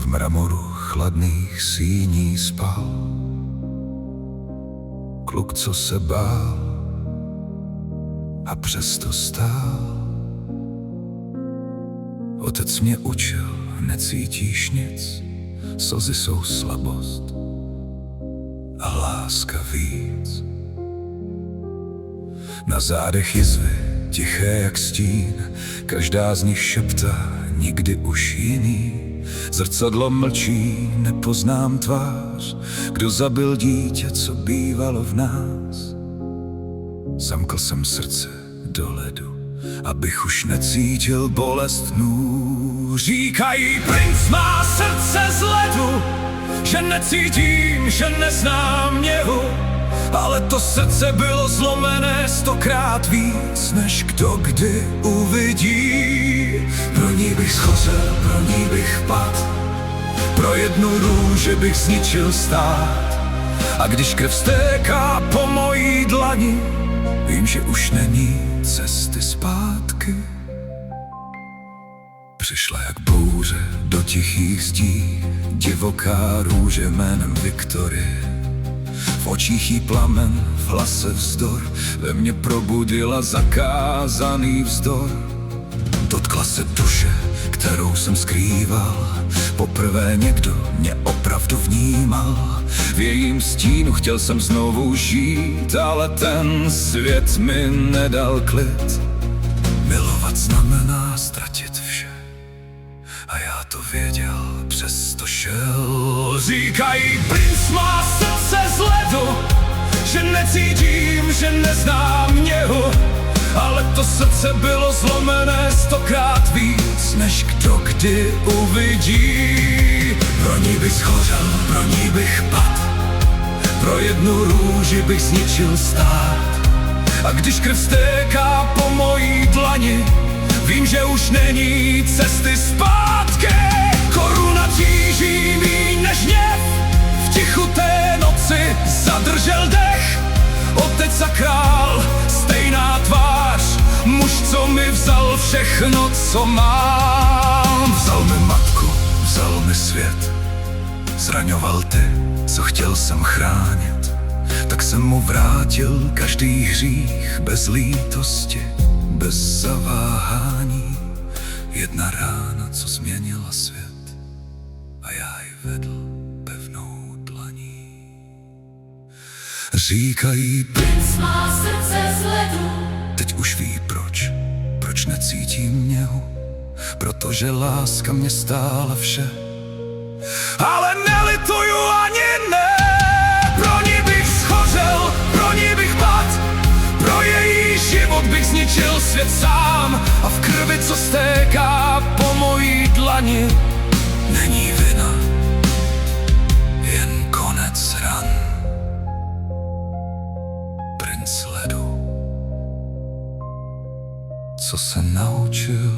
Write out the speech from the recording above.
mramoru chladných síní spal. Kluk, co se bál a přesto stál. Otec mě učil, necítíš nic, slzy jsou slabost a láska víc. Na zádech jizvy, tiché jak stín, každá z nich šeptá, nikdy už jiný. Zrcadlo mlčí, nepoznám tvář, kdo zabil dítě, co bývalo v nás. Zamkl jsem srdce do ledu, abych už necítil bolest dnů. Říkají, princ má srdce z ledu, že necítím, že neznám něhu. Ale to srdce bylo zlomené 100krát víc, než kdo kdy uvidí. Pro ní bych schořel, pro ní bych padl, pro jednu růži bych zničil stát. A když krev stéká po mojí dlani, vím, že už není cesty zpátky. Přišla jak bouře do tichých zdí, divoká růže jménem Viktorie. V očích jí plamen, v hlase vzdor, ve mně probudila zakázaný vzdor. Dotkla se duše, kterou jsem skrýval, poprvé někdo mě opravdu vnímal. V jejím stínu chtěl jsem znovu žít, ale ten svět mi nedal klid. Milovat znamená ztratit vše, a já to věděl, přesto šel. Říkají, princ má srdce z ledu, že necítím, že neznám něhu. Ale to srdce bylo zlomené 100krát víc, než kdo kdy uvidí. Pro ní bych schořel, pro ní bych padl, pro jednu růži bych zničil stát. A když krev stéká po mojí dlani, vím, že už není cesty zpátky. Koruna tíží míň než hněv, v tichu té noci zadržel dech. Otec a král, stejná tvář, muž, co mi vzal všechno, co mám. Vzal mi matku, vzal mi svět, zraňoval ty, co chtěl jsem chránit. Tak jsem mu vrátil každý hřích, bez lítosti, bez zaváhání. Jedna rána, co změnila svět, a já ji vedl pevnou dlaní. Říkají, princ má srdce z ledu, teď už ví proč necítím něhu. Protože láska mě stála vše, ale nelituju ani ne. Pro ní bych schořel, pro ní bych padl, pro její život bych zničil svět sám. A v krvi, co stéká po mojí dlani, není vina, jen konec ran. Princ ledu, co se naučil